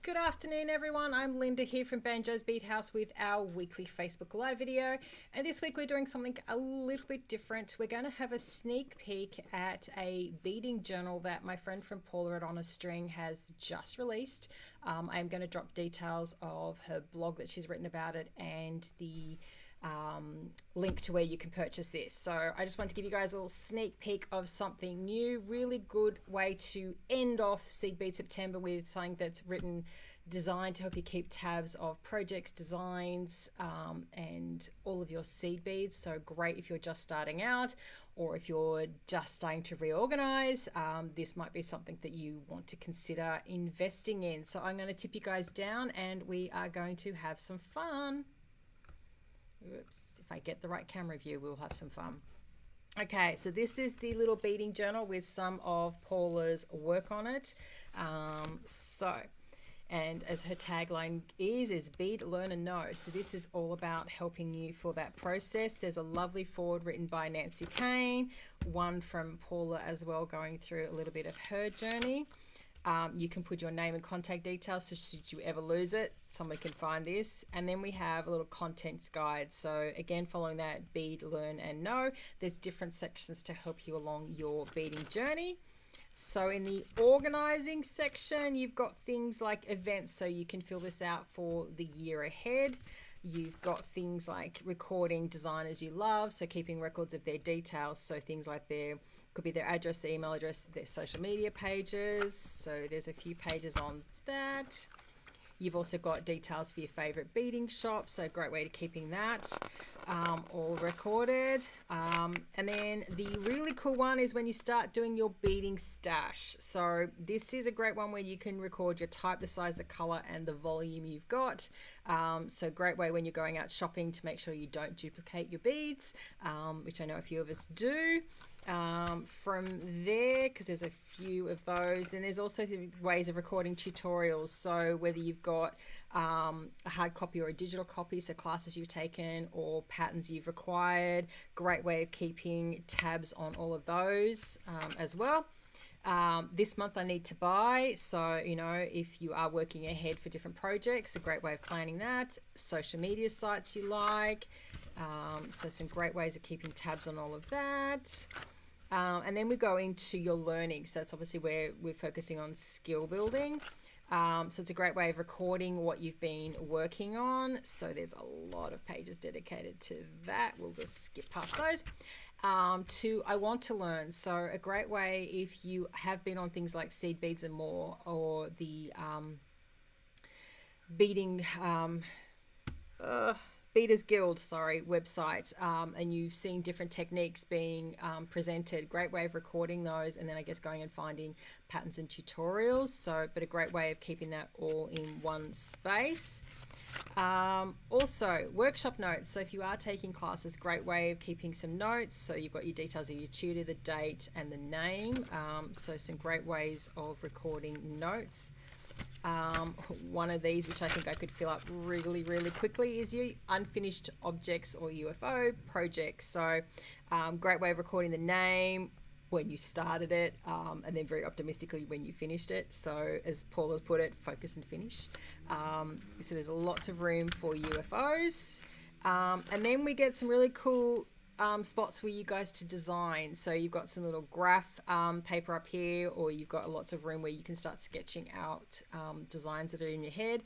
Good afternoon, everyone. I'm Lynda here from Banjo's Bead House with our weekly Facebook Live video. And this week we're doing something a little bit different. We're going to have a sneak peek at a beading journal that my friend from Paula at On a String has just released. I'm going to drop details of her blog that she's written about it and the link to where you can purchase this. So I just wanted to give you guys a little sneak peek of something new. Really good way to end off Seed Bead September with something that's designed to help you keep tabs of projects, designs, and all of your seed beads. So great if you're just starting out, or if you're just starting to reorganize. This might be something that you want to consider investing in. So I'm going to tip you guys down and we are going to have some fun. Oops, if I get the right camera view, we'll have some fun. Okay, so this is the little beading journal with some of Paula's work on it. And as her tagline is bead, learn and know. So this is all about helping you for that process. There's a lovely foreword written by Nancy Kane, one from Paula as well, going through a little bit of her journey. You can put your name and contact details, so should you ever lose it, somebody can find this. And then we have a little contents guide. So again, following that bead, learn and know, there's different sections to help you along your beading journey. So in the organizing section, you've got things like events, so you can fill this out for the year ahead. You've got things like recording designers you love, so keeping records of their details, so things like could be their address, their email address, their social media pages. So there's a few pages on that. You've also got details for your favorite beading shop, so great way to keeping that all recorded. And then the really cool one is when you start doing your beading stash. So this is a great one where you can record your type, the size, the color, and the volume you've got. So great way when you're going out shopping to make sure you don't duplicate your beads, which I know a few of us do. From there, because there's a few of those, then there's also the ways of recording tutorials. So whether you've got a hard copy or a digital copy, so classes you've taken or patterns you've required, great way of keeping tabs on all of those as well. This month I need to buy, so you know, if you are working ahead for different projects, a great way of planning that. Social media sites you like, so some great ways of keeping tabs on all of that. And then we go into your learning, so that's obviously where we're focusing on skill building. So it's a great way of recording what you've been working on, so there's a lot of pages dedicated to that. We'll just skip past those. To I want to learn, so a great way if you have been on things like Seed Beads and More, or the beading Beaders Guild, website, and you've seen different techniques being presented. Great way of recording those, and then I guess going and finding patterns and tutorials. So, but a great way of keeping that all in one space. Also, workshop notes. So if you are taking classes, great way of keeping some notes. So you've got your details of your tutor, the date, and the name. So some great ways of recording notes. One of these, which I think I could fill up really quickly, is your unfinished objects or UFO projects. So great way of recording the name, when you started it, and then very optimistically when you finished it. So as Paula's put it, focus and finish. So there's lots of room for UFOs. And then we get some really cool spots for you guys to design. So you've got some little graph paper up here, or you've got lots of room where you can start sketching out designs that are in your head.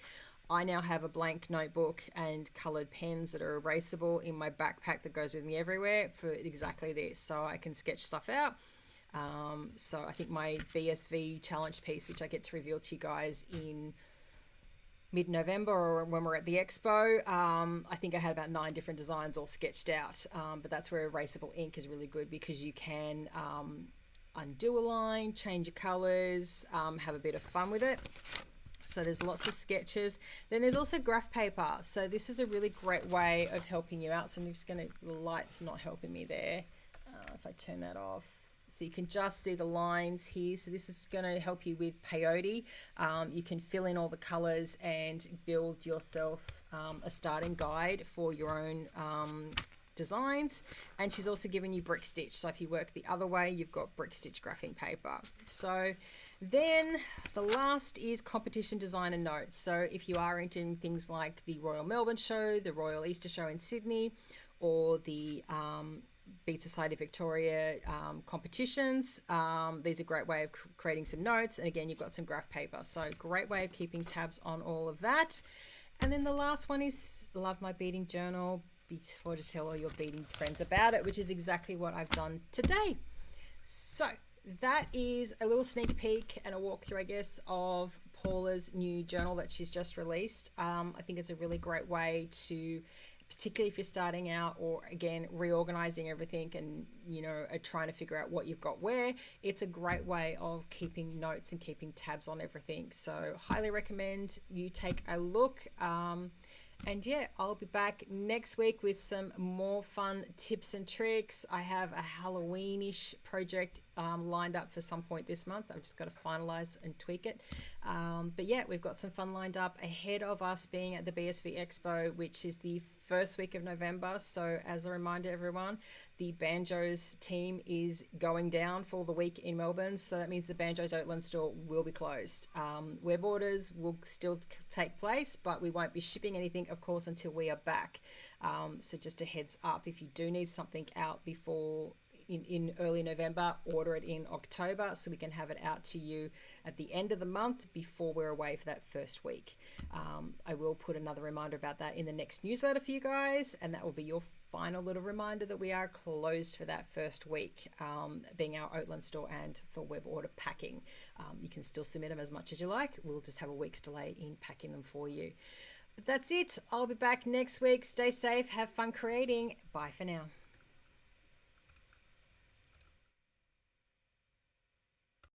I now have a blank notebook and colored pens that are erasable in my backpack that goes with me everywhere for exactly this, so I can sketch stuff out. So I think my VSV challenge piece, which I get to reveal to you guys in mid-November, or when we're at the expo, I think I had about 9 different designs all sketched out, but that's where erasable ink is really good, because you can undo a line, change your colors, have a bit of fun with it. So there's lots of sketches. Then there's also graph paper. So this is a really great way of helping you out. So I'm just going to, the light's not helping me there. If I turn that off. So you can just see the lines here. So this is going to help you with peyote. You can fill in all the colors and build yourself a starting guide for your own designs, and she's also given you brick stitch. So if you work the other way, you've got brick stitch graphing paper. So then the last is competition designer notes. So if you are into things like the Royal Melbourne Show, the Royal Easter Show in Sydney, or the Bead Society Victoria competitions, these are a great way of creating some notes. And again, you've got some graph paper. So great way of keeping tabs on all of that. And then the last one is Love My Beading Journal, before to tell all your beading friends about it, which is exactly what I've done today. So that is a little sneak peek and a walkthrough, I guess, of Paula's new journal that she's just released. I think it's a really great way to, particularly if you're starting out, or again reorganizing everything and are trying to figure out what you've got where, it's a great way of keeping notes and keeping tabs on everything. So highly recommend you take a look. And yeah, I'll be back next week with some more fun tips and tricks. I have a Halloweenish project lined up for some point this month. I've just got to finalize and tweak it. But yeah, we've got some fun lined up ahead of us being at the BSV Expo, which is the first week of November. So as a reminder, everyone, the Banjos team is going down for the week in Melbourne. So that means the Banjos Oatland store will be closed. Web orders will still take place, but we won't be shipping anything, of course, until we are back. So just a heads up, if you do need something out before in early November, order it in October so we can have it out to you at the end of the month before we're away for that first week. I will put another reminder about that in the next newsletter for you guys, and that will be your final little reminder that we are closed for that first week, being our Oatland store and for web order packing. You can still submit them as much as you like. We'll just have a week's delay in packing them for you. But that's it. I'll be back next week. Stay safe. Have fun creating. Bye for now.